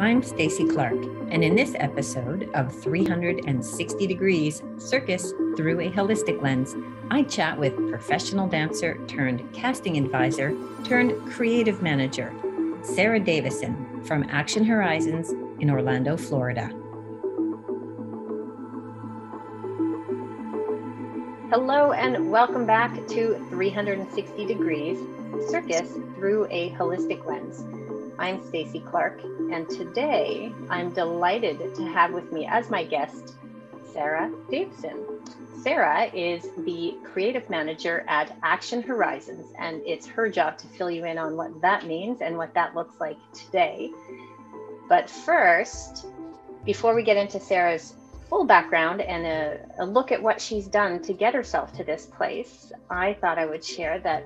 I'm Stacy Clark, and in this episode of 360 Degrees Circus Through a Holistic Lens, I chat with professional dancer turned casting advisor turned creative manager, Sarah Davison from Action Horizons in Orlando, Florida. Hello and welcome back to 360 Degrees Circus Through a Holistic Lens. I'm Stacy Clark, and today I'm delighted to have with me as my guest, Sarah Davison. Sarah is the creative manager at Action Horizons, and it's her job to fill you in on what that means and what that looks like today. But first, before we get into Sarah's full background and a look at what she's done to get herself to this place, I thought I would share that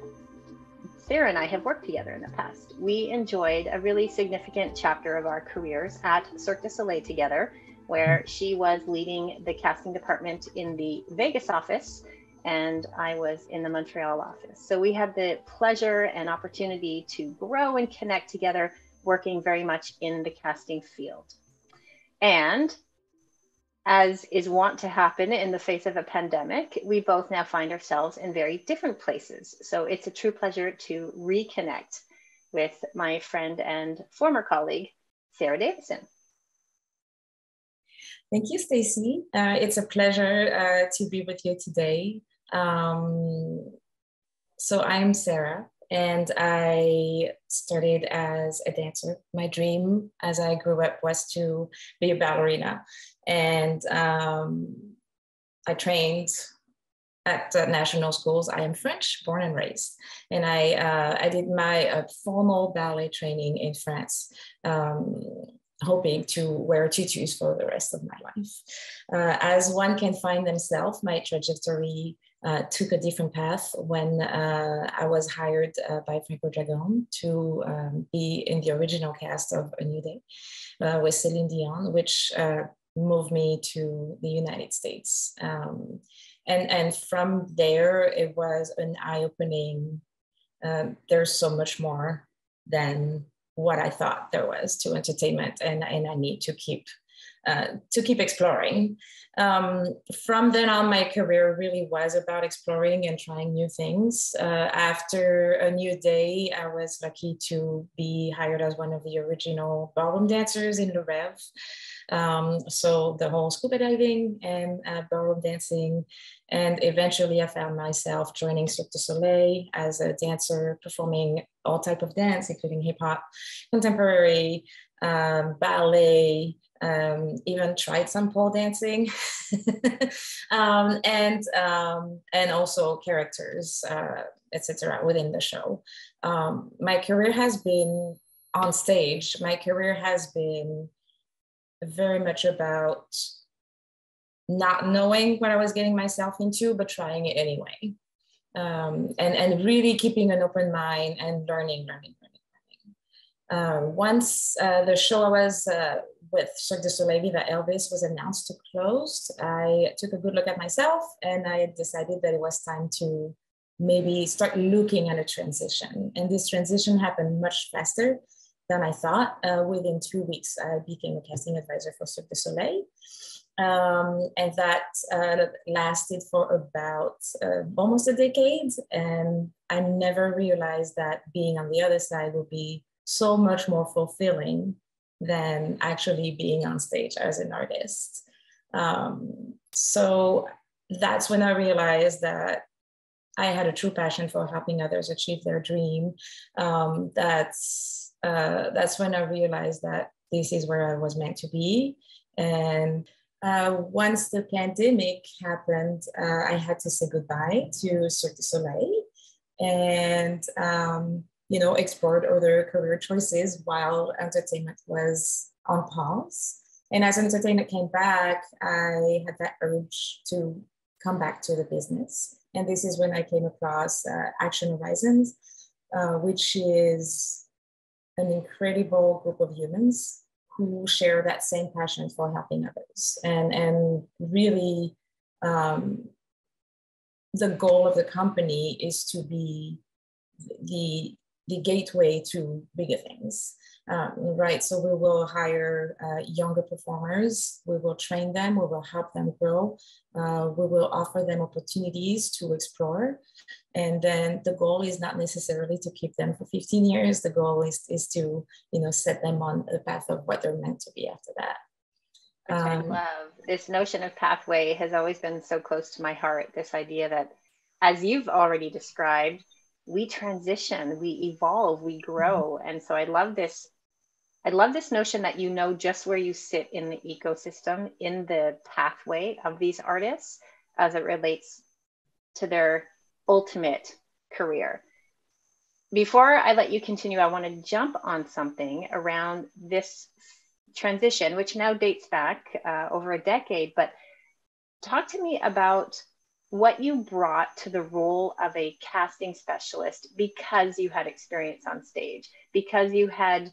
Sarah and I have worked together in the past. We enjoyed a really significant chapter of our careers at Cirque du Soleil together, where she was leading the casting department in the Vegas office and I was in the Montreal office. So we had the pleasure and opportunity to grow and connect together, working very much in the casting field. And as is wont to happen in the face of a pandemic, we both now find ourselves in very different places. So it's a true pleasure to reconnect with my friend and former colleague, Sarah Davison. Thank you, Stacy. It's a pleasure to be with you today. So I'm Sarah, and I started as a dancer. My dream as I grew up was to be a ballerina. And I trained at national schools. I am French, born and raised. And I did my formal ballet training in France, hoping to wear tutus for the rest of my life. As one can find themselves, my trajectory took a different path when I was hired by Franco Dragon to be in the original cast of A New Day with Celine Dion, which moved me to the United States. And from there, it was an eye-opening, there's so much more than what I thought there was to entertainment, and I need to keep exploring. From then on, my career really was about exploring and trying new things. After A New Day, I was lucky to be hired as one of the original ballroom dancers in Le Rêve. So the whole scuba diving and ballroom dancing. And eventually I found myself joining Cirque du Soleil as a dancer, performing all type of dance, including hip hop, contemporary, ballet, even tried some pole dancing, and also characters, etc. within the show. My career has been on stage. My career has been very much about not knowing what I was getting myself into, but trying it anyway, and really keeping an open mind and learning. Once the show I was with Cirque du Soleil Viva Elvis was announced to close, I took a good look at myself and I decided that it was time to maybe start looking at a transition. And this transition happened much faster than I thought. Within 2 weeks, I became a casting advisor for Cirque du Soleil. And that lasted for about almost a decade. And I never realized that being on the other side would be so much more fulfilling than actually being on stage as an artist. So that's when I realized that I had a true passion for helping others achieve their dream. That's when I realized that this is where I was meant to be. And once the pandemic happened, I had to say goodbye to Cirque du Soleil and explored other career choices while entertainment was on pause. And as entertainment came back, I had that urge to come back to the business. And this is when I came across Action Horizons, which is an incredible group of humans who share that same passion for helping others. And really, the goal of the company is to be the the gateway to bigger things. Right, so we will hire younger performers, we will train them, we will help them grow, we will offer them opportunities to explore. And then the goal is not necessarily to keep them for 15 years. The goal is to, set them on the path of what they're meant to be after that. Which I love. This notion of pathway has always been so close to my heart. This idea that, as you've already described, we transition, we evolve, we grow. And so I love this notion that just where you sit in the ecosystem, in the pathway of these artists as it relates to their ultimate career. Before I let you continue, I want to jump on something around this transition, which now dates back over a decade, but talk to me about what you brought to the role of a casting specialist because you had experience on stage, because you had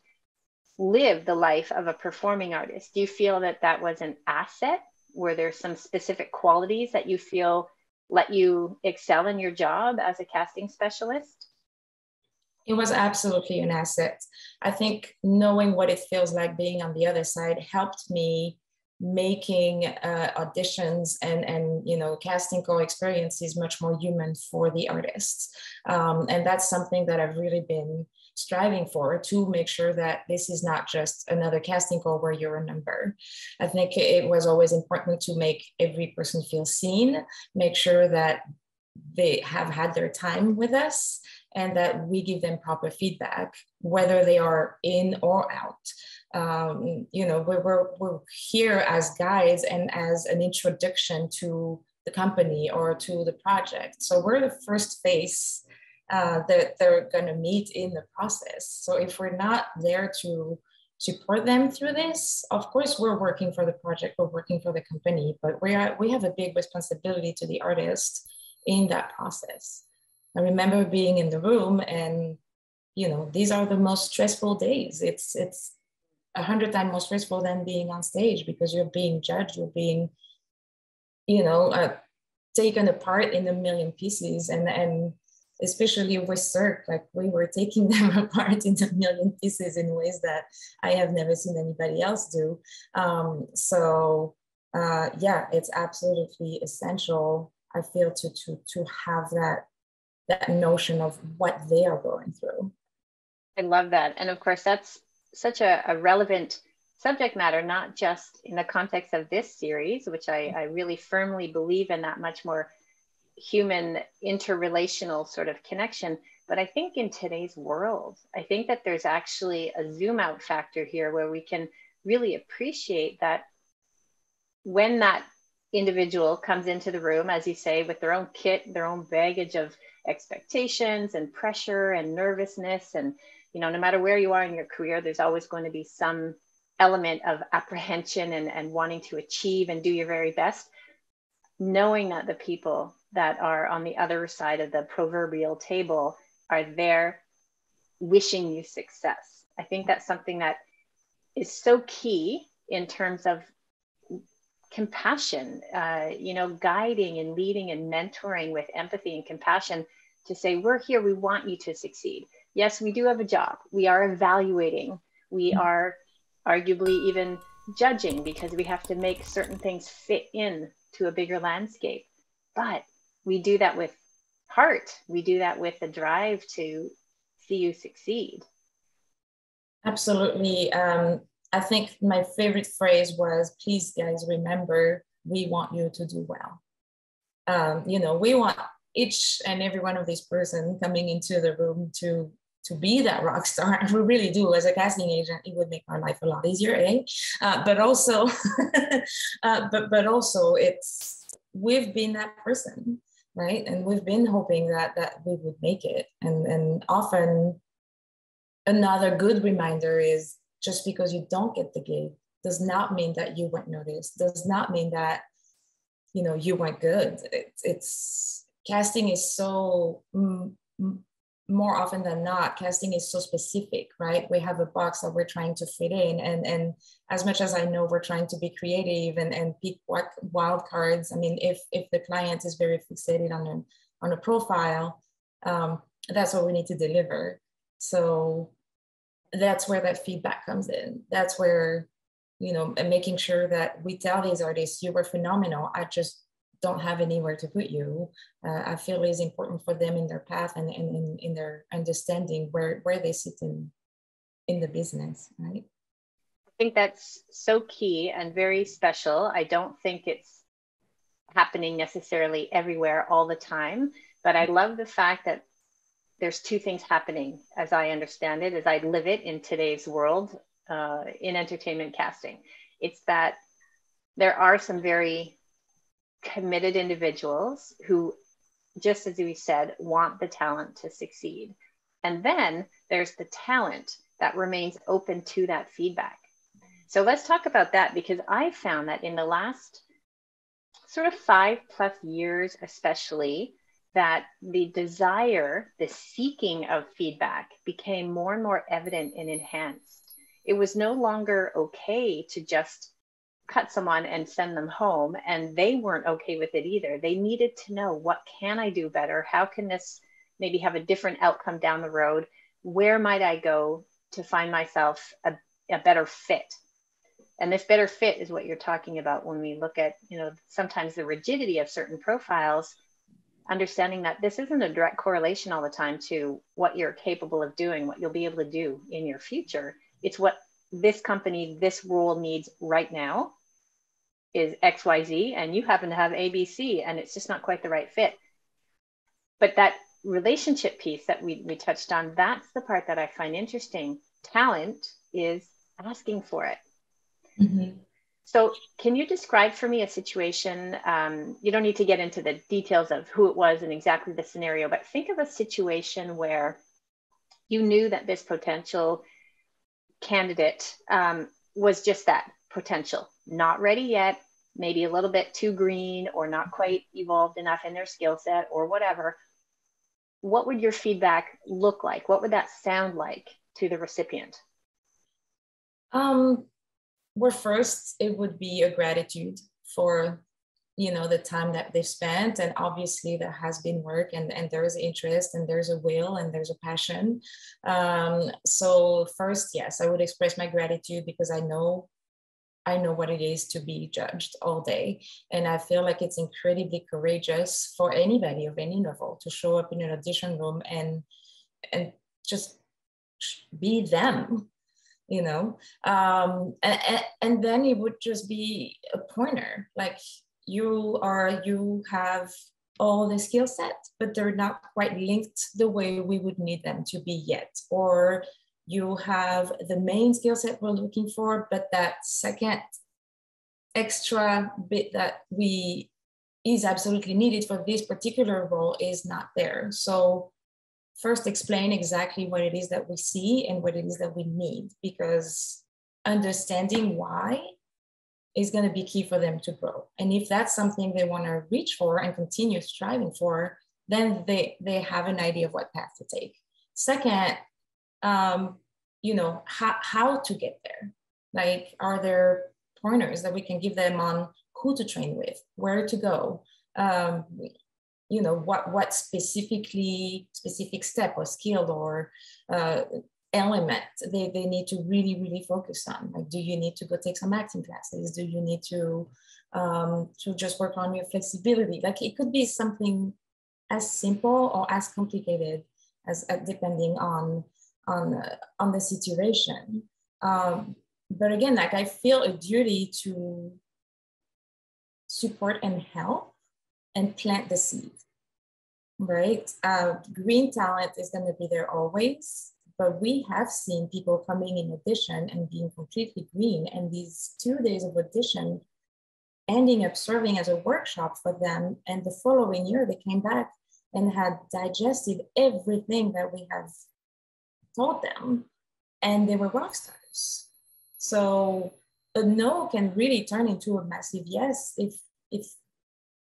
lived the life of a performing artist. Do you feel that that was an asset? Were there some specific qualities that you feel let you excel in your job as a casting specialist? It was absolutely an asset. I think knowing what it feels like being on the other side helped me making auditions and casting call experiences much more human for the artists. And that's something that I've really been striving for, to make sure that this is not just another casting call where you're a number. I think it was always important to make every person feel seen, make sure that they have had their time with us, and that we give them proper feedback, whether they are in or out. We're here as guides and as an introduction to the company or to the project. So we're the first face that they're going to meet in the process. So if we're not there to support them through this, of course we're working for the project, we're working for the company, but we have a big responsibility to the artist in that process. I remember being in the room, and these are the most stressful days. It's 100 times more stressful than being on stage, because you're being judged, you're being taken apart in a million pieces, and especially with Cirque, like we were taking them apart in a million pieces in ways that I have never seen anybody else do. It's absolutely essential, I feel, to have that notion of what they are going through. I love that. And of course, that's such a relevant subject matter, not just in the context of this series, which I really firmly believe in that much more human interrelational sort of connection. But I think in today's world, I think that there's actually a zoom out factor here where we can really appreciate that when that individual comes into the room, as you say, with their own kit, their own baggage of expectations and pressure and nervousness, and no matter where you are in your career, there's always going to be some element of apprehension and wanting to achieve and do your very best. Knowing that the people that are on the other side of the proverbial table are there wishing you success. I think that's something that is so key in terms of compassion, guiding and leading and mentoring with empathy and compassion, to say, we're here, we want you to succeed. Yes, we do have a job. We are evaluating. We are arguably even judging, because we have to make certain things fit in to a bigger landscape. But we do that with heart. We do that with the drive to see you succeed. Absolutely. I think my favorite phrase was, please guys, remember, we want you to do well. We want each and every one of these person coming into the room to be that rock star. We really do. As a casting agent, it would make our life a lot easier, eh? But also, but also, we've been that person, right? And we've been hoping that we would make it. And often, another good reminder is, just because you don't get the gig does not mean that you weren't noticed, does not mean that you weren't good. It's casting is so more often than not, casting is so specific, right? We have a box that we're trying to fit in, and as much as I know we're trying to be creative and pick wild cards, I mean, if the client is very fixated on a profile, that's what we need to deliver. So that's where that feedback comes in. That's where, and making sure that we tell these artists, you were phenomenal. I just don't have anywhere to put you. I feel is important for them in their path and in their understanding where they sit in the business, right? I think that's so key and very special. I don't think it's happening necessarily everywhere all the time, but I love the fact that there's two things happening as I understand it, as I live it in today's world in entertainment casting. It's that there are some very committed individuals who, just as we said, want the talent to succeed. And then there's the talent that remains open to that feedback. So let's talk about that, because I found that in the last sort of 5+ years, especially, that the desire, the seeking of feedback became more and more evident and enhanced. It was no longer okay to just cut someone and send them home, and they weren't okay with it either. They needed to know, what can I do better? How can this maybe have a different outcome down the road? Where might I go to find myself a better fit? And this better fit is what you're talking about when we look at, sometimes the rigidity of certain profiles, understanding that this isn't a direct correlation all the time to what you're capable of doing, what you'll be able to do in your future. It's what this company, this role needs right now is XYZ, and you happen to have ABC, and it's just not quite the right fit. But that relationship piece that we touched on, that's the part that I find interesting. Talent is asking for it. Mm-hmm. So can you describe for me a situation, you don't need to get into the details of who it was and exactly the scenario, but think of a situation where you knew that this potential candidate was just that, potential, not ready yet, maybe a little bit too green or not quite evolved enough in their skill set or whatever. What would your feedback look like? What would that sound like to the recipient? Well, first, it would be a gratitude for, the time that they've spent. And obviously there has been work and there's interest and there's a will and there's a passion. So first, yes, I would express my gratitude because I know what it is to be judged all day. And I feel like it's incredibly courageous for anybody of any level to show up in an audition room and just be them. And then it would just be a pointer, like you have all the skill set, but they're not quite linked the way we would need them to be yet. Or you have the main skill set we're looking for, but that second extra bit that is absolutely needed for this particular role is not there. So first, explain exactly what it is that we see and what it is that we need, because understanding why is going to be key for them to grow. And if that's something they want to reach for and continue striving for, then they have an idea of what path to take. Second, how to get there. Like, are there pointers that we can give them on who to train with, where to go? What specific step or skill or element they need to really, really focus on. Like, do you need to go take some acting classes? Do you need to just work on your flexibility? Like, it could be something as simple or as complicated as depending on the situation. But again, like, I feel a duty to support and help and plant the seed, right? Green talent is going to be there always, but we have seen people coming in audition and being completely green, and these 2 days of audition ending up serving as a workshop for them, and the following year they came back and had digested everything that we have taught them, and they were rock stars. So a no can really turn into a massive yes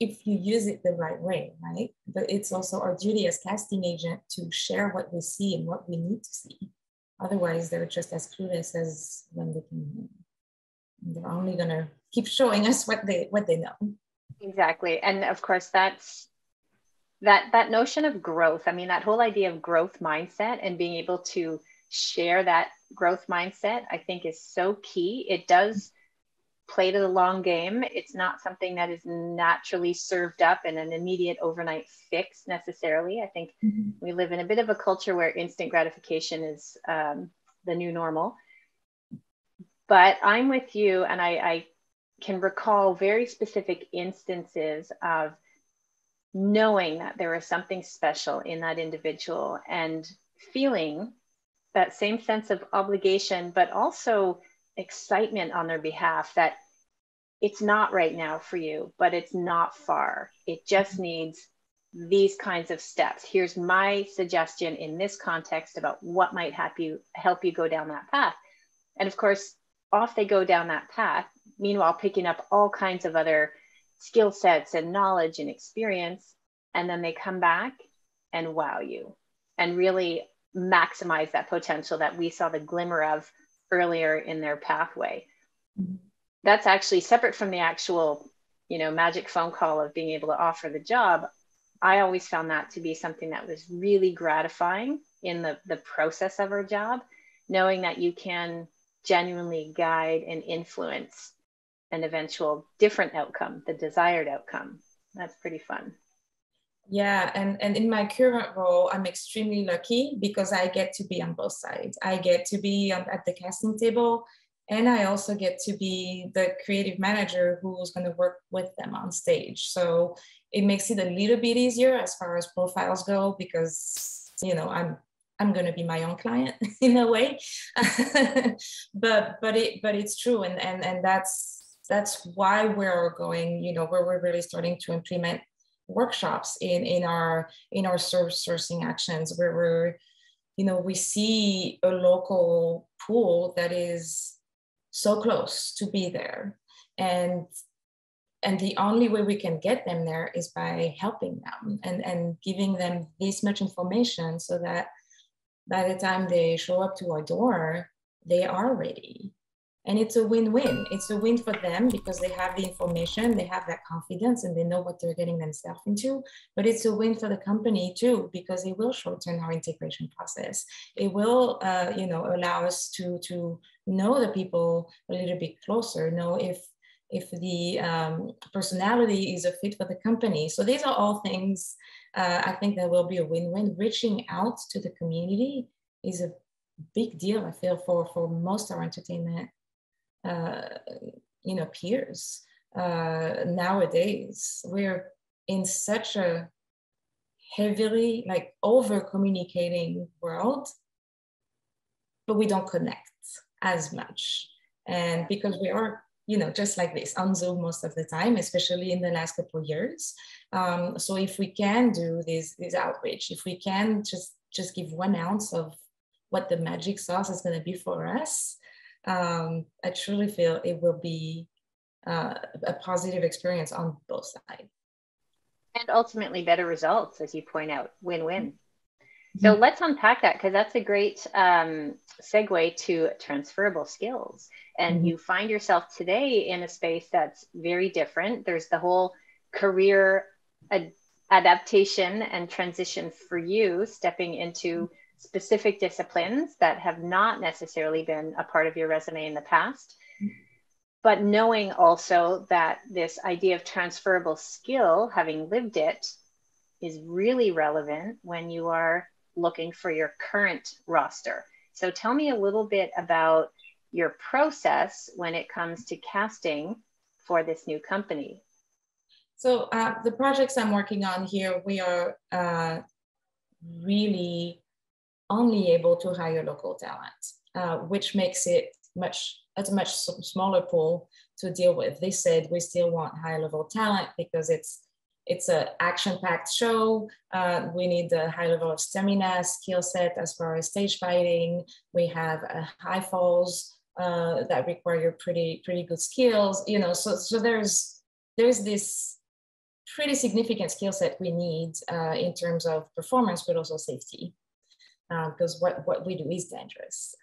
if you use it the right way, right? But it's also our duty as casting agent to share what we see and what we need to see. Otherwise, they're just as clueless as when they can. They're only gonna keep showing us what they know. Exactly. And of course, that's that notion of growth, I mean, that whole idea of growth mindset and being able to share that growth mindset, I think is so key. It does play to the long game. It's not something that is naturally served up in an immediate overnight fix necessarily. I think we live in a bit of a culture where instant gratification is the new normal. But I'm with you, and I can recall very specific instances of knowing that there was something special in that individual and feeling that same sense of obligation, but also excitement on their behalf that it's not right now for you, but it's not far. It just needs these kinds of steps. Here's my suggestion in this context about what might help you go down that path. And of course, off they go down that path, meanwhile, picking up all kinds of other skill sets and knowledge and experience. And then they come back and wow you and really maximize that potential that we saw the glimmer of earlier in their pathway. That's actually separate from the actual, magic phone call of being able to offer the job. I always found that to be something that was really gratifying in the process of our job, knowing that you can genuinely guide and influence an eventual different outcome, the desired outcome. That's pretty fun. Yeah, and in my current role, I'm extremely lucky because I get to be on both sides. I get to be at the casting table, and I also get to be the creative manager who's going to work with them on stage. So it makes it a little bit easier as far as profiles go because, I'm going to be my own client in a way. but it's true, and that's why we're going, where we're really starting to implement workshops in our sourcing actions where we see a local pool that is so close to be there, and the only way we can get them there is by helping them and giving them this much information so that by the time they show up to our door, they are ready. And it's a win-win. It's a win for them because they have the information, they have that confidence, and they know what they're getting themselves into. But it's a win for the company too, because it will shorten our integration process. It will, allow us to know the people a little bit closer, know if the personality is a fit for the company. So these are all things I think that will be a win-win. Reaching out to the community is a big deal, I feel, for most of our entertainment peers. Nowadays, we're in such a heavily over communicating world, but we don't connect as much. And because we are, just like this on Zoom most of the time, especially in the last couple of years. So if we can do this outreach, if we can just give 1 ounce of what the magic sauce is going to be for us, I truly feel it will be a positive experience on both sides. And ultimately better results, as you point out, win-win. So let's unpack that, because that's a great segue to transferable skills. And you find yourself today in a space that's very different. There's the whole career adaptation and transition for you, stepping into specific disciplines that have not necessarily been a part of your resume in the past. But knowing also that this idea of transferable skill, having lived it, is really relevant when you are looking for your current roster. So tell me a little bit about your process when it comes to casting for this new company. So the projects I'm working on here, we are really only able to hire local talent, which makes it a much smaller pool to deal with. They said we still want high level talent because it's an action-packed show. We need a high level of stamina, skill set as far as stage fighting. We have high falls that require pretty good skills. So there's this pretty significant skill set we need in terms of performance, but also safety, because what we do is dangerous.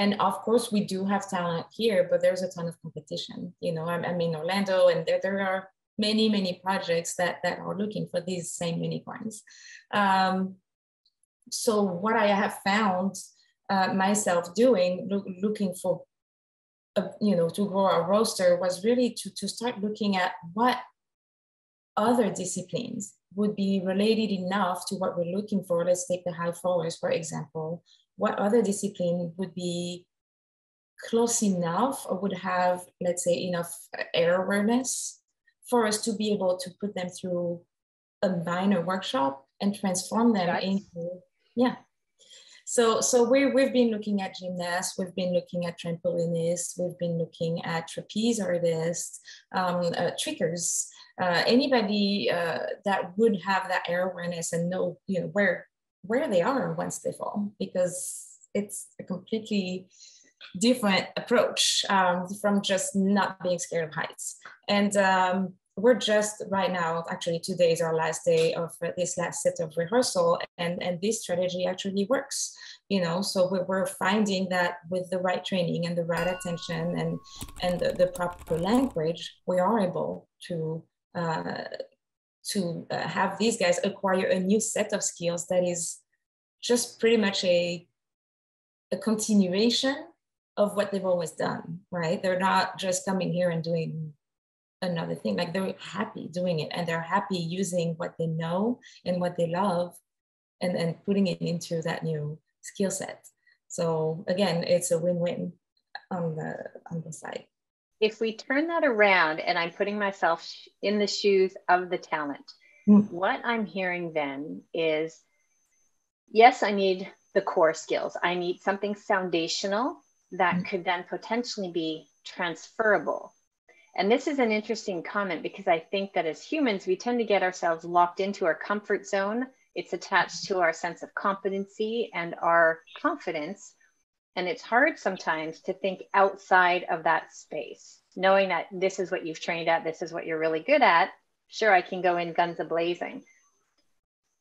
And of course, we do have talent here, but there's a ton of competition. I'm in Orlando, and there are many projects that are looking for these same unicorns. So what I have found myself doing, looking for, to grow a roster, was really to start looking at what other disciplines would be related enough to what we're looking for. Let's take the high flyers, for example. What other discipline would be close enough or would have, let's say, enough air awareness for us to be able to put them through a minor workshop and transform them into, yeah. So we've been looking at gymnasts, we've been looking at trampolinists, we've been looking at trapeze artists, trickers, anybody that would have that air awareness and know, where they are once they fall, because it's a completely different approach from just not being scared of heights. And we're just right now, actually today is our last day of this last set of rehearsal, and this strategy actually works, so we're finding that with the right training and the right attention and the proper language, we are able to have these guys acquire a new set of skills that is just pretty much a continuation of what they've always done, right? They're not just coming here and doing another thing. Like, they're happy doing it, and they're happy using what they know and what they love and putting it into that new skill set. So again, it's a win-win on the side. If we turn that around, and I'm putting myself in the shoes of the talent, what I'm hearing then is, yes, I need the core skills. I need something foundational that could then potentially be transferable. And this is an interesting comment, because I think that as humans, we tend to get ourselves locked into our comfort zone. It's attached to our sense of competency and our confidence. And it's hard sometimes to think outside of that space, knowing that this is what you've trained at, this is what you're really good at. Sure, I can go in guns a-blazing.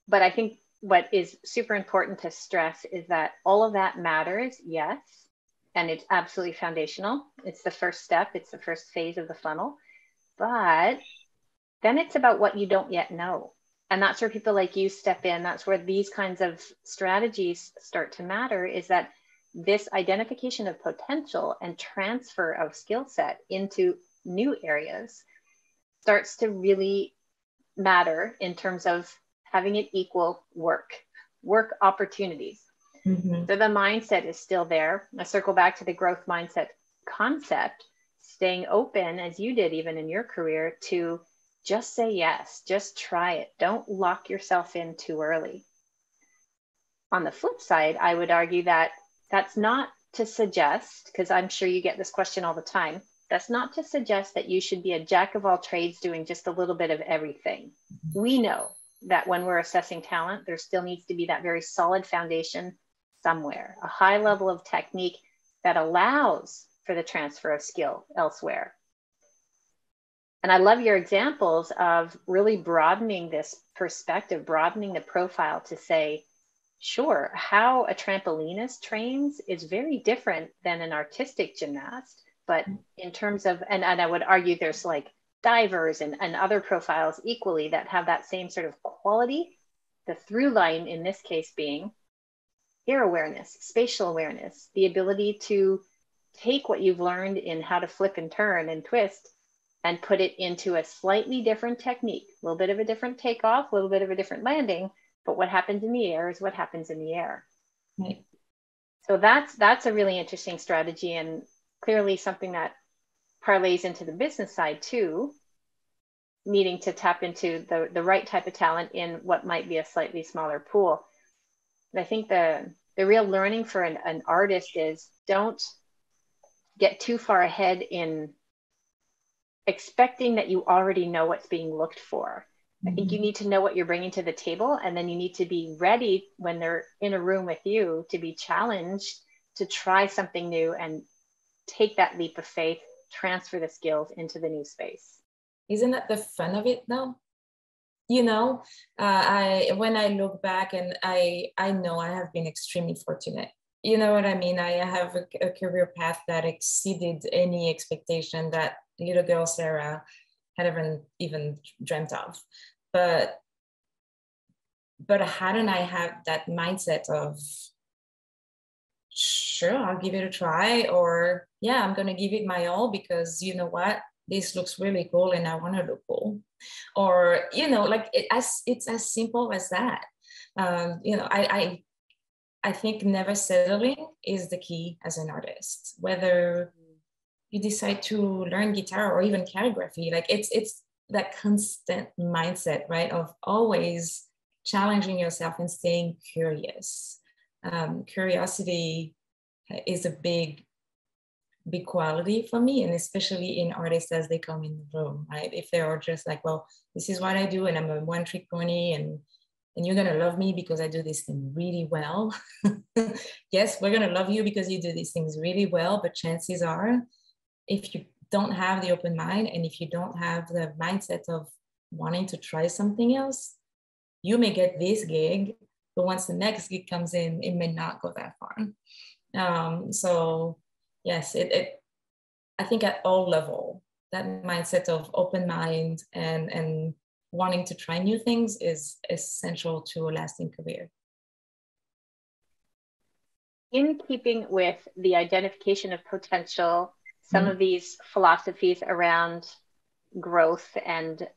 But I think what is super important to stress is that all of that matters, yes. And it's absolutely foundational. It's the first step. It's the first phase of the funnel. But then it's about what you don't yet know. And that's where people like you step in. That's where these kinds of strategies start to matter, is that this identification of potential and transfer of skill set into new areas starts to really matter in terms of having it equal work opportunities. So the mindset is still there. I circle back to the growth mindset concept, staying open, as you did even in your career, to just say yes, just try it. Don't lock yourself in too early. On the flip side, I would argue that that's not to suggest, because I'm sure you get this question all the time, that's not to suggest that you should be a jack of all trades doing just a little bit of everything. We know that when we're assessing talent, there still needs to be that very solid foundation somewhere, a high level of technique that allows for the transfer of skill elsewhere. And I love your examples of really broadening this perspective, broadening the profile to say, sure, how a trampolinist trains is very different than an artistic gymnast. But in terms of, and I would argue there's like divers and other profiles equally that have that same sort of quality, the through line in this case being air awareness, spatial awareness, the ability to take what you've learned in how to flip and turn and twist and put it into a slightly different technique, a little bit of a different takeoff, a little bit of a different landing, but what happens in the air is what happens in the air. Right. So that's a really interesting strategy, and clearly something that parlays into the business side too, needing to tap into the right type of talent in what might be a slightly smaller pool. And I think the real learning for an artist is, don't get too far ahead in expecting that you already know what's being looked for. I think you need to know what you're bringing to the table, and then you need to be ready when they're in a room with you to be challenged to try something new and take that leap of faith, transfer the skills into the new space. Isn't that the fun of it though? When I look back, and I know I have been extremely fortunate. You know what I mean? I have a career path that exceeded any expectation that little girl Sarah had even dreamt of. But hadn't I have that mindset of, sure, I'll give it a try, or yeah, I'm going to give it my all because you know what, this looks really cool and I want to look cool, or you know, like it's as simple as that. You know, I think never settling is the key as an artist, whether you decide to learn guitar or even calligraphy. Like it's that constant mindset, right, of always challenging yourself and staying curious. Curiosity is a big quality for me, and especially in artists as they come in the room, right? If they are just like, well, this is what I do and I'm a one-trick pony and you're gonna love me because I do this thing really well. Yes, we're gonna love you because you do these things really well, but chances are, if you don't have the open mind and if you don't have the mindset of wanting to try something else, you may get this gig, but once the next gig comes in, it may not go that far. So yes, I think at all level, that mindset of open mind and wanting to try new things is essential to a lasting career. In keeping with the identification of potential, some of these philosophies around growth and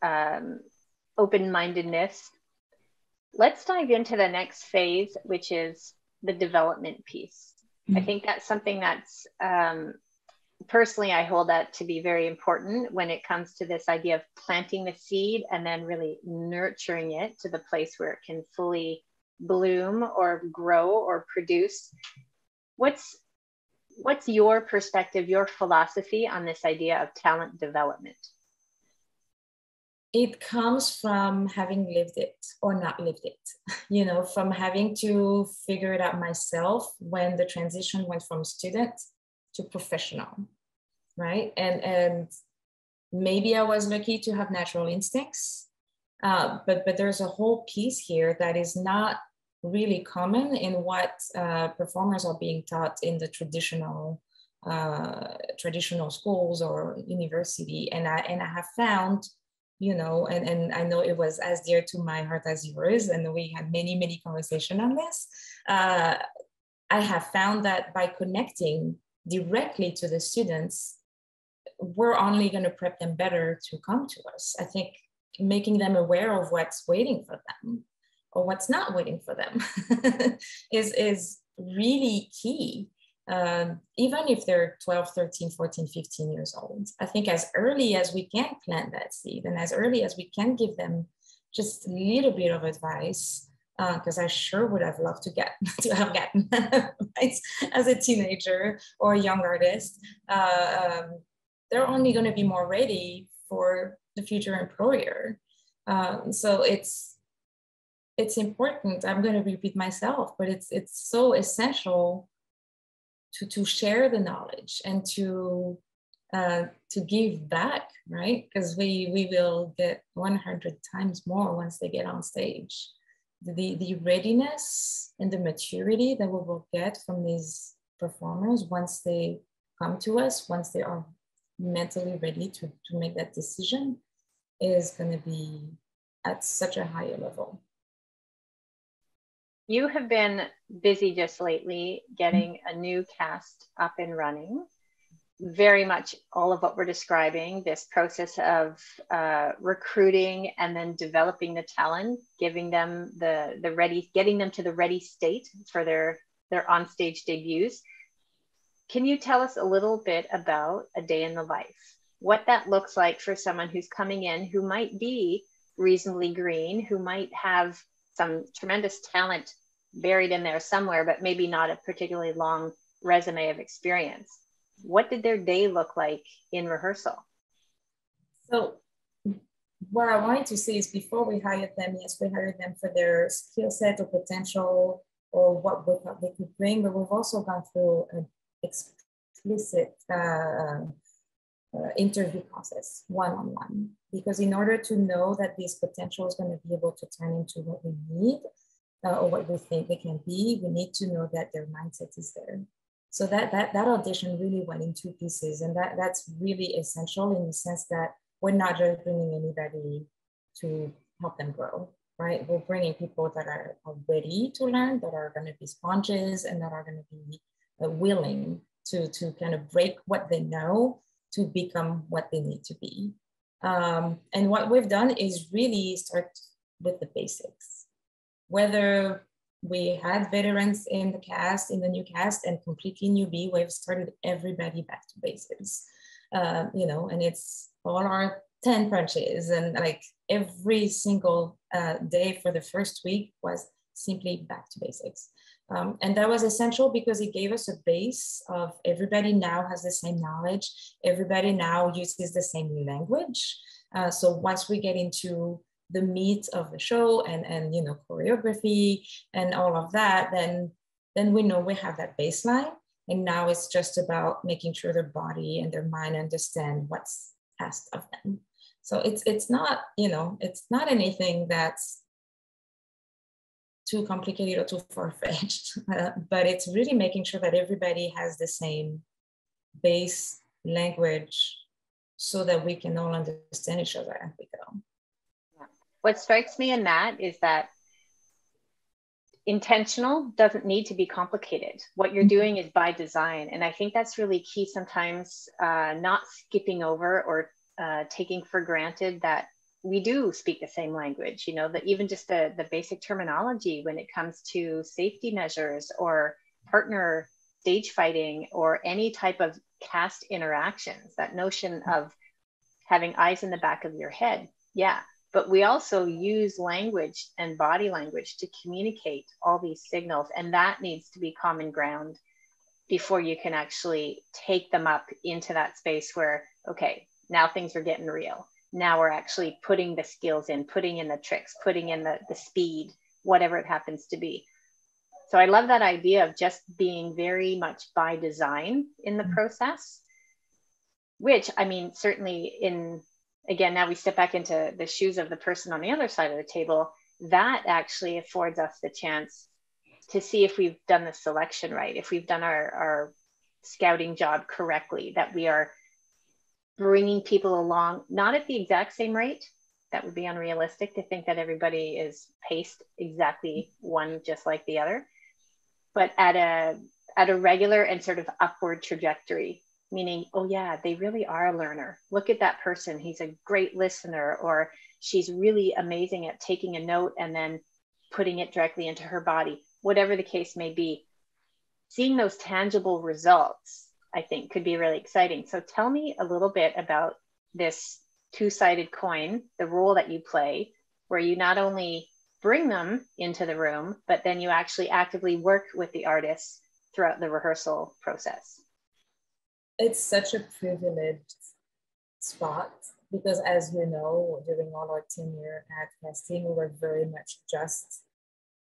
open-mindedness, let's dive into the next phase, which is the development piece. I think that's something that's personally, I hold that to be very important when it comes to this idea of planting the seed and then really nurturing it to the place where it can fully bloom or grow or produce. What's your perspective, your philosophy on this idea of talent development? It comes from having lived it or not lived it, you know, from having to figure it out myself when the transition went from student to professional, right? And maybe I was lucky to have natural instincts, but there's a whole piece here that is not really common in what performers are being taught in the traditional schools or university. And I have found, you know, and I know it was as dear to my heart as yours, and we had many conversations on this. I have found that by connecting directly to the students, we're only going to prep them better to come to us. I think making them aware of what's waiting for them or what's not waiting for them is really key. Even if they're 12, 13, 14, 15 years old. I think as early as we can plant that seed and as early as we can give them just a little bit of advice, because I sure would have loved to have gotten advice as a teenager or a young artist. They're only going to be more ready for the future employer. So it's important. I'm going to repeat myself, but it's so essential to share the knowledge and to give back, right? Because we will get 100 times more once they get on stage. The readiness and the maturity that we will get from these performers once they come to us, once they are mentally ready to make that decision, is going to be at such a higher level. You have been busy just lately getting a new cast up and running. Very much all of what we're describing, this process of recruiting and then developing the talent, giving them getting them to the ready state for their onstage debuts. Can you tell us a little bit about a day in the life? What that looks like for someone who's coming in, who might be reasonably green, who might have some tremendous talent buried in there somewhere, but maybe not a particularly long resume of experience. What did their day look like in rehearsal? So what I wanted to say is before we hired them, yes, we hired them for their skill set or potential or what we thought they could bring, but we've also gone through an explicit interview process, one-on-one, because in order to know that this potential is going to be able to turn into what we need or what we think they can be, we need to know that their mindset is there. So that audition really went in two pieces, and that's really essential in the sense that we're not just bringing anybody to help them grow, right? We're bringing people that are ready to learn, that are going to be sponges, and that are going to be willing to kind of break what they know to become what they need to be. And what we've done is really start with the basics. Whether we had veterans in the cast, in the new cast, and completely newbie, we've started everybody back to basics. And it's all our 10 punches, and like every single day for the first week was simply back to basics. And that was essential because it gave us a base of everybody now has the same knowledge. Everybody now uses the same language. So once we get into the meat of the show and choreography and all of that, then we know we have that baseline. And now it's just about making sure their body and their mind understand what's asked of them. So it's not anything that's too complicated or too far-fetched, but it's really making sure that everybody has the same base language so that we can all understand each other as we go. What strikes me in that is that intentional doesn't need to be complicated. What you're doing is by design. And I think that's really key sometimes, not skipping over or taking for granted that we do speak the same language, that even just the basic terminology when it comes to safety measures or partner stage fighting or any type of cast interactions, that notion of having eyes in the back of your head. Yeah. But we also use language and body language to communicate all these signals. And that needs to be common ground before you can actually take them up into that space where, okay, now things are getting real. Now we're actually putting the skills in, putting in the tricks, putting in the speed, whatever it happens to be. So I love that idea of just being very much by design in the process, which, I mean, certainly again, now we step back into the shoes of the person on the other side of the table, that actually affords us the chance to see if we've done the selection right, if we've done our scouting job correctly, that we are bringing people along, not at the exact same rate. That would be unrealistic to think that everybody is paced exactly one just like the other, but at a regular and sort of upward trajectory, meaning, oh yeah, they really are a learner. Look at that person. He's a great listener, or she's really amazing at taking a note and then putting it directly into her body, whatever the case may be. Seeing those tangible results, I think, could be really exciting. So tell me a little bit about this two-sided coin, the role that you play, where you not only bring them into the room, but then you actually actively work with the artists throughout the rehearsal process. It's such a privileged spot because, as you know, during all our tenure at casting, we were very much just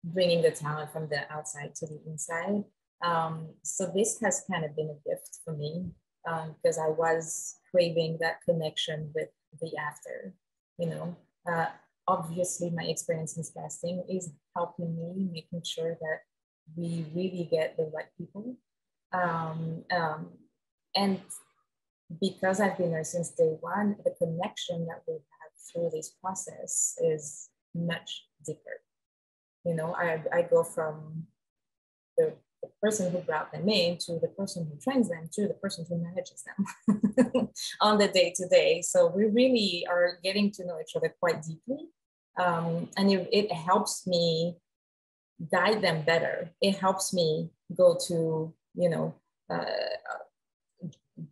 bringing the talent from the outside to the inside. So this has kind of been a gift for me because I was craving that connection with the after. Obviously, my experience in casting is helping me, making sure that we really get the right people. And because I've been there since day one, the connection that we have through this process is much deeper. I go from the person who brought them in to the person who trains them to the person who manages them on the day-to-day. So we really are getting to know each other quite deeply. And it helps me guide them better. It helps me go to,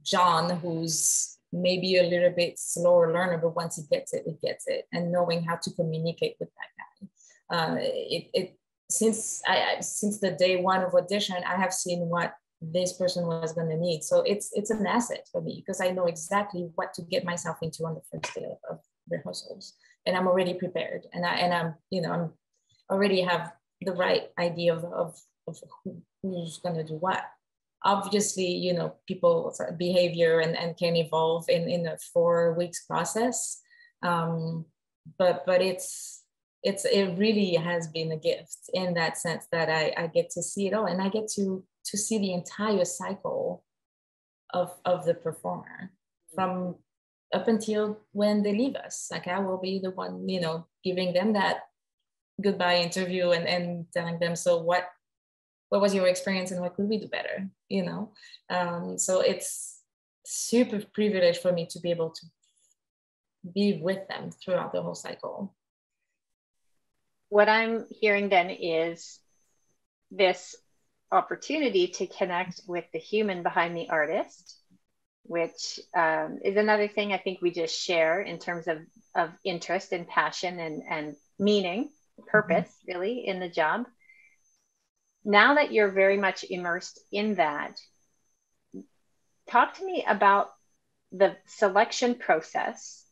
John, who's maybe a little bit slower learner, but once he gets it, he gets it. And knowing how to communicate with that guy. Since the day one of audition, I have seen what this person was going to need. So it's an asset for me because I know exactly what to get myself into on the first day of rehearsals, and I'm already prepared, and I'm already have the right idea of who's going to do what. Obviously, people's behavior and can evolve in a 4 weeks process, but it really has been a gift in that sense that I get to see it all, and I get to see the entire cycle of the performer from up until when they leave us. Like I will be the one, giving them that goodbye interview and telling them, so what was your experience and what could we do better? So it's super privileged for me to be able to be with them throughout the whole cycle. What I'm hearing then is this opportunity to connect with the human behind the artist, which is another thing I think we just share in terms of interest and passion and meaning, purpose, really, in the job. Now that you're very much immersed in that, talk to me about the selection process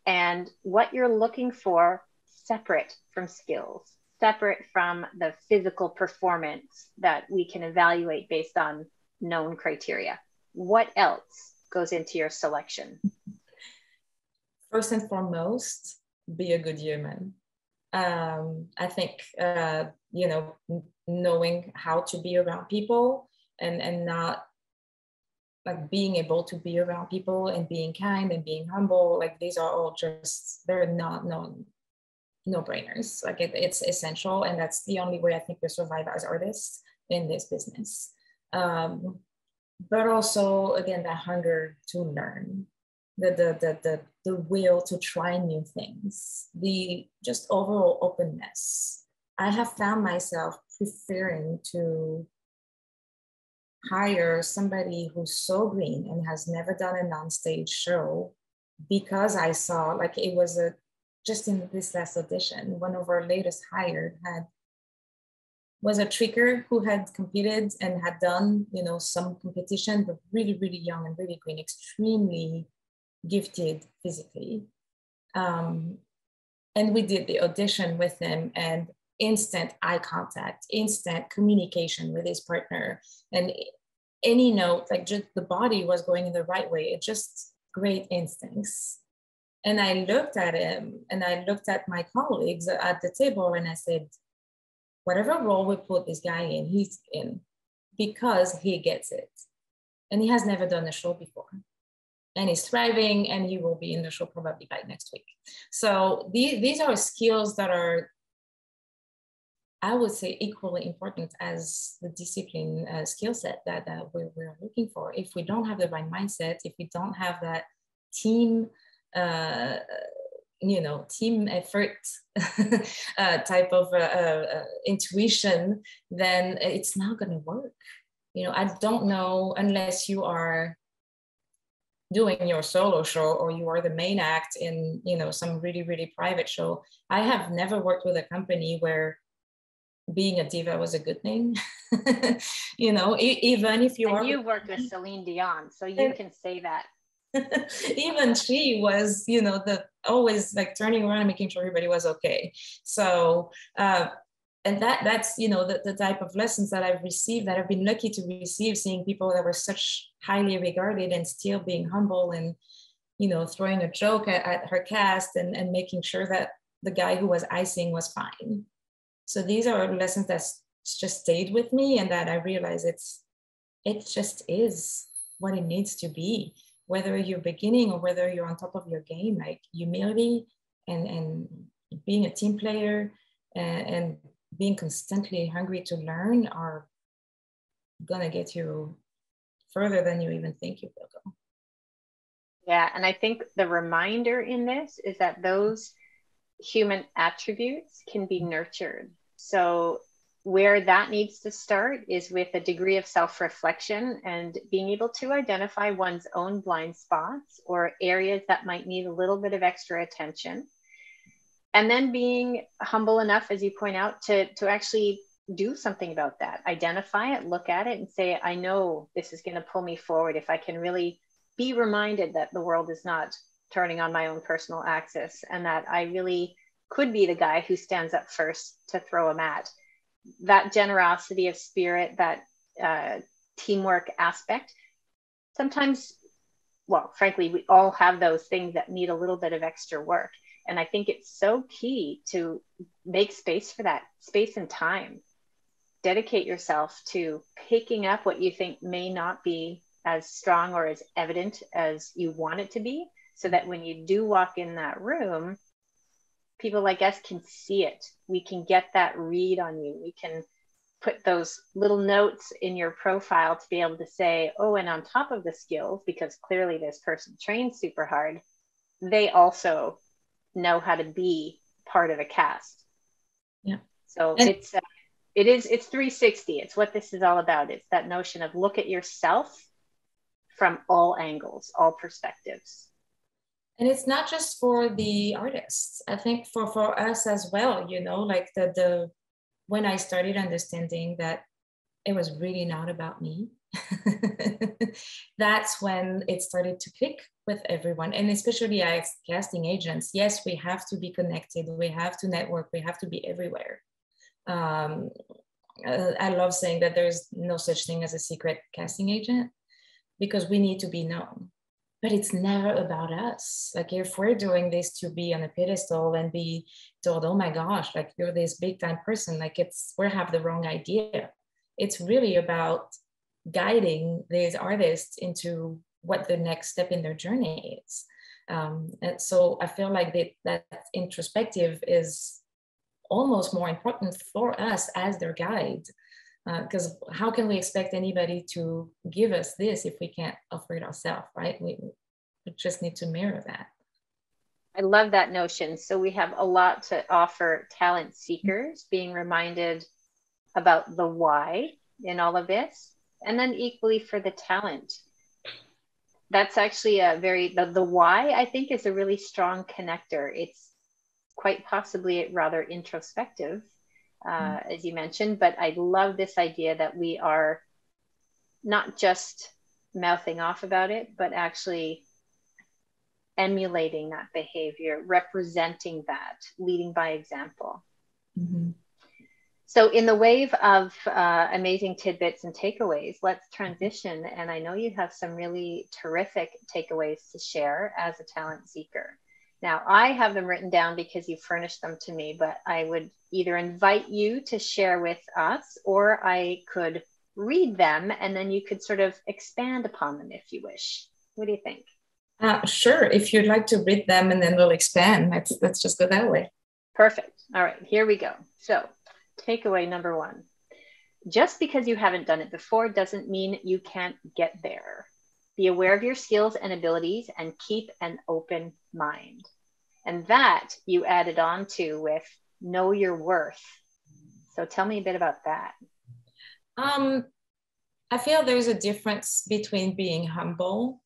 and what you're looking for separate from skills, separate from the physical performance that we can evaluate based on known criteria. What else goes into your selection? First and foremost, be a good human. I think, knowing how to be around people and not like being able to be around people and being kind and being humble, like these are all they're not no-brainers. Like it's essential, and that's the only way I think we survive as artists in this business. But also, again, that hunger to learn, the will to try new things, the just overall openness. I have found myself preferring to hire somebody who's so green and has never done a non-stage show, because I saw, like, it was just in this last audition, one of our latest hired was a tricker who had competed and had done, some competition, but really, really young and really green, extremely gifted physically. And we did the audition with him, and instant eye contact, instant communication with his partner, and any note, like just the body was going in the right way. It just great instincts. And I looked at him and I looked at my colleagues at the table and I said, whatever role we put this guy in, he's in, because he gets it. And he has never done a show before. And he's thriving, and he will be in the show probably by next week. So these are skills that are, I would say, equally important as the discipline skill set that we're looking for. If we don't have the right mindset, if we don't have that team, team effort type of intuition, then it's not going to work. I don't know, unless you are doing your solo show or you are the main act in, some really, really private show. I have never worked with a company where being a diva was a good thing. Even if you you worked with Celine Dion, so you can say that. Even she was, always like turning around and making sure everybody was okay. So, and that's, the type of lessons that I've received, that I've been lucky to receive, seeing people that were such highly regarded and still being humble and, throwing a joke at her cast and making sure that the guy who was icing was fine. So these are lessons that just stayed with me, and that I realized it just is what it needs to be. Whether you're beginning or whether you're on top of your game, like humility and being a team player and being constantly hungry to learn are gonna get you further than you even think you will go. Yeah, and I think the reminder in this is that those human attributes can be nurtured. So where that needs to start is with a degree of self-reflection and being able to identify one's own blind spots or areas that might need a little bit of extra attention. And then being humble enough, as you point out, to actually do something about that. Identify it, look at it, and say, I know this is going to pull me forward if I can really be reminded that the world is not turning on my own personal axis, and that I really could be the guy who stands up first to throw a mat. That generosity of spirit, that teamwork aspect, sometimes, well, frankly, we all have those things that need a little bit of extra work. And I think it's so key to make space for that, space and time. Dedicate yourself to picking up what you think may not be as strong or as evident as you want it to be, so that when you do walk in that room, people like us can see it. We can get that read on you. We can put those little notes in your profile to be able to say, oh, and on top of the skills, because clearly this person trains super hard, they also know how to be part of a cast. Yeah. So it's 360. It's what this is all about. It's that notion of look at yourself from all angles, all perspectives. And it's not just for the artists. I think for us as well, you know, like the when I started understanding that it was really not about me, that's when it started to click with everyone. And especially as casting agents, yes, we have to be connected, we have to network, we have to be everywhere. I love saying that there's no such thing as a secret casting agent, because we need to be known. But it's never about us. Like if we're doing this to be on a pedestal and be told, oh my gosh, like you're this big time person, like we have the wrong idea. It's really about guiding these artists into what the next step in their journey is. And so I feel like that introspective is almost more important for us as their guide. Because how can we expect anybody to give us this if we can't offer it ourselves, right? We just need to mirror that. I love that notion. So we have a lot to offer talent seekers, being reminded about the why in all of this, and then equally for the talent. That's actually the why, I think, is a really strong connector. It's quite possibly rather introspective, as you mentioned, but I love this idea that we are not just mouthing off about it, but actually emulating that behavior, representing that, leading by example. Mm-hmm. So in the wave of amazing tidbits and takeaways, let's transition. And I know you have some really terrific takeaways to share as a talent seeker. Now, I have them written down because you furnished them to me, but I would either invite you to share with us, or I could read them and then you could sort of expand upon them if you wish. What do you think? Sure. If you'd like to read them and then we'll expand, let's just go that way. Perfect. All right, here we go. So takeaway number 1, just because you haven't done it before doesn't mean you can't get there. Be aware of your skills and abilities and keep an open mind. And that you added on to with know your worth. So tell me a bit about that. I feel there's a difference between being humble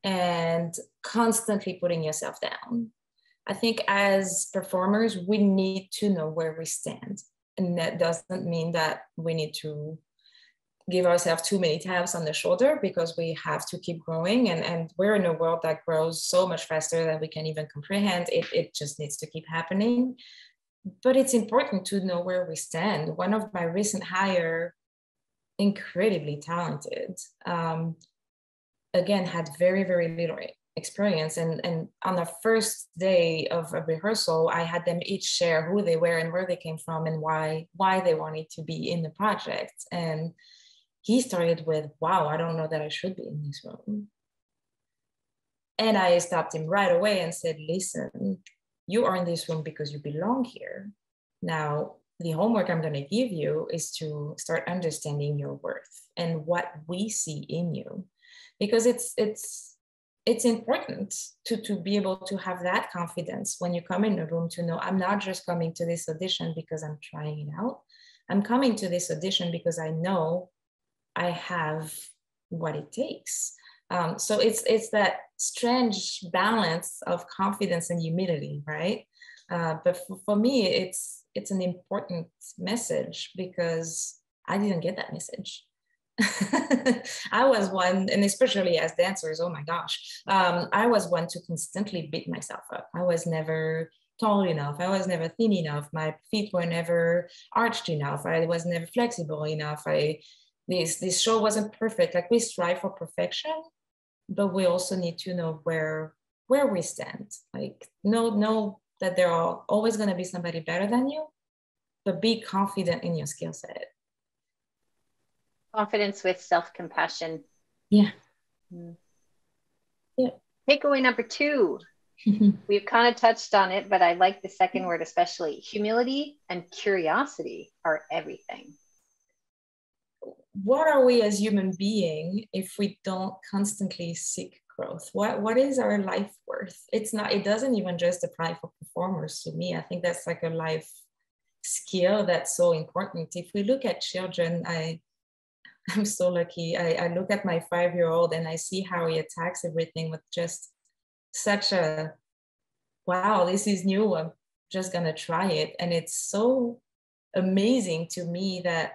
and constantly putting yourself down. I think as performers, we need to know where we stand. And that doesn't mean that we need to give ourselves too many taps on the shoulder, because we have to keep growing. And we're in a world that grows so much faster than we can even comprehend. It just needs to keep happening. But it's important to know where we stand. One of my recent hire, incredibly talented, again, had very, very little experience. And on the first day of a rehearsal, I had them each share who they were and where they came from and why they wanted to be in the project. And he started with, wow, I don't know that I should be in this room. And I stopped him right away and said, listen, you are in this room because you belong here. Now, the homework I'm going to give you is to start understanding your worth and what we see in you. Because it's important to be able to have that confidence when you come in a room, to know I'm not just coming to this audition because I'm trying it out. I'm coming to this audition because I know I have what it takes. So it's that strange balance of confidence and humility, right? But for me, it's an important message, because I didn't get that message. I was one, and especially as dancers, oh my gosh, I was one to constantly beat myself up. I was never tall enough. I was never thin enough. My feet were never arched enough. I was never flexible enough. This show wasn't perfect. Like, we strive for perfection, but we also need to know where we stand. Like, know that there are always going to be somebody better than you, but be confident in your skill set. Confidence with self-compassion. Yeah. Mm. Yeah. Takeaway number 2. We've kind of touched on it, but I like the second word especially. Humility and curiosity are everything. What are we as human beings if we don't constantly seek growth? What is our life worth? It doesn't even just apply for performers to me. I think that's like a life skill that's so important. If we look at children, I'm so lucky. I look at my 5-year-old and I see how he attacks everything with just such a, wow, this is new. I'm just gonna try it. And it's so amazing to me that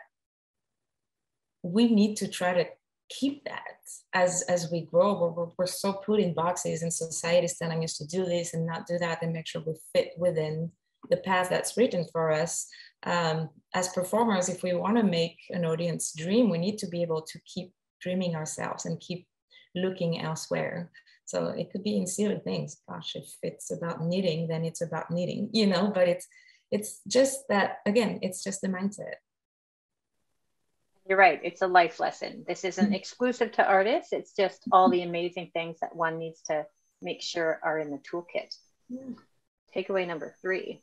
we need to try to keep that as we grow. We're so put in boxes, and society is telling us to do this and not do that and make sure we fit within the path that's written for us. As performers, if we want to make an audience dream, we need to be able to keep dreaming ourselves and keep looking elsewhere. So it could be in silly things. Gosh, if it's about knitting, then it's about knitting, but it's just that, again, it's just the mindset. You're right. It's a life lesson. This isn't exclusive to artists. It's just all the amazing things that one needs to make sure are in the toolkit. Takeaway number 3,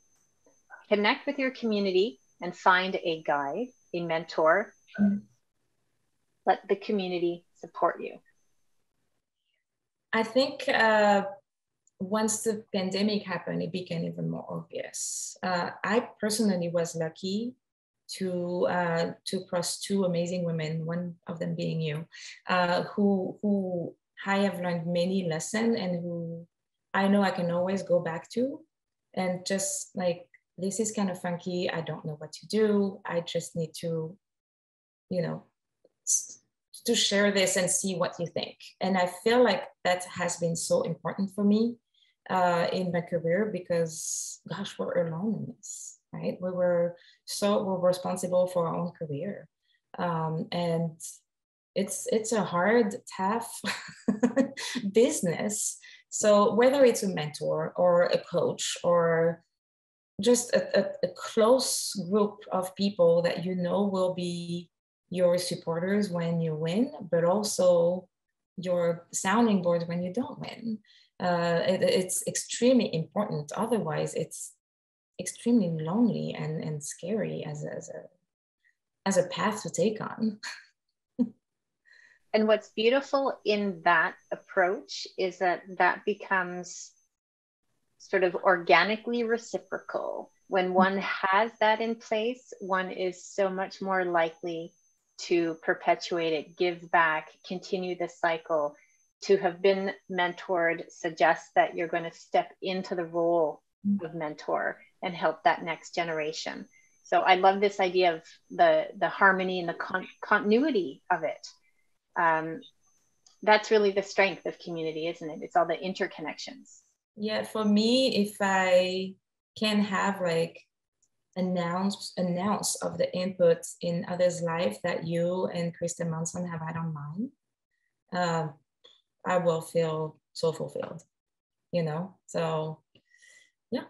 connect with your community and find a guide, a mentor. Let the community support you. I think once the pandemic happened, it became even more obvious. I personally was lucky to cross 2 amazing women, one of them being you, who I have learned many lessons and who I know I can always go back to, and just like, this is kind of funky. I don't know what to do. I just need to, to share this and see what you think. And I feel like that has been so important for me in my career, because gosh, we're alone in this, right? We're responsible for our own career. And it's a hard, tough business. So whether it's a mentor or a coach or just a close group of people that will be your supporters when you win, but also your sounding board when you don't win. It's extremely important. Otherwise, it's extremely lonely and scary as a path to take on. And what's beautiful in that approach is that becomes sort of organically reciprocal. When one has that in place, one is so much more likely to perpetuate it, give back, continue the cycle. To have been mentored suggests that you're going to step into the role of mentor and help that next generation. So I love this idea of the harmony and the continuity of it. That's really the strength of community, isn't it? It's all the interconnections. Yeah, for me, if I can have like announce of the input in others' life that you and Kristen Manson have had on mine, I will feel so fulfilled, So yeah,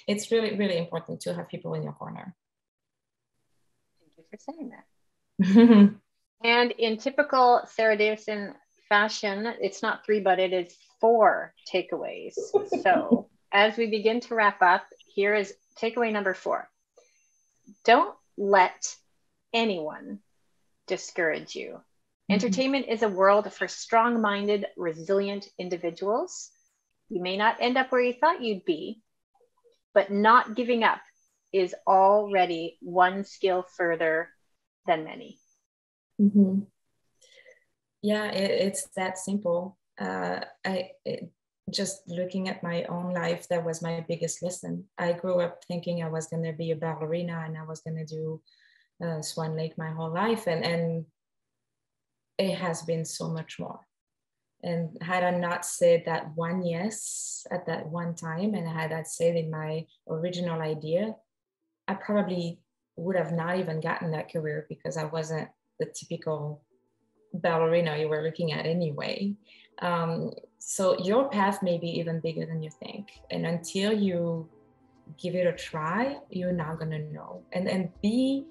it's really, really important to have people in your corner. Thank you for saying that. And in typical Sarah Davison fashion, it's not 3, but it is 4 takeaways. So as we begin to wrap up, here is takeaway number 4. Don't let anyone discourage you. Entertainment is a world for strong-minded, resilient individuals. You may not end up where you thought you'd be, but not giving up is already one skill further than many. Yeah, it's that simple. Just looking at my own life, that was my biggest lesson. I grew up thinking I was going to be a ballerina and I was going to do Swan Lake my whole life. And it has been so much more. And had I not said that one yes at that one time, and had I said in my original idea, I probably would have not even gotten that career, because I wasn't the typical ballerina you were looking at anyway. So your path may be even bigger than you think. And until you give it a try, you're not gonna know. And be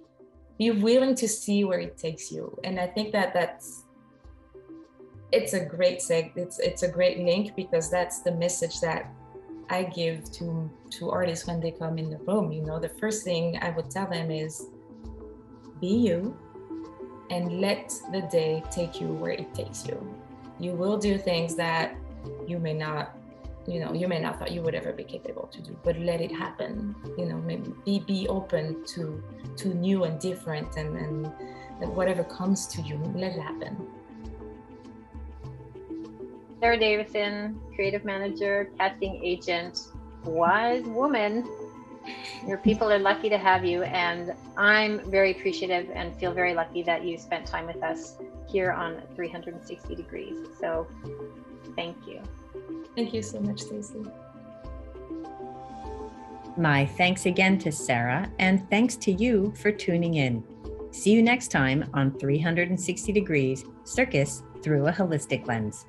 willing to see where it takes you. And I think that's it's a great it's a great link, because that's the message that I give to artists when they come in the room. You know, the first thing I would tell them is, be you and let the day take you where it takes you. You will do things that you may not thought you would ever be capable to do, but let it happen. You know, maybe be open to new and different, and whatever comes to you, let it happen. Sarah Davison, creative manager, casting agent, wise woman. Your people are lucky to have you, and I'm very appreciative and feel very lucky that you spent time with us here on 360 Degrees. So thank you. Thank you so much, Stacy. My thanks again to Sarah, and thanks to you for tuning in. See you next time on 360 Degrees, Circus Through a Holistic Lens.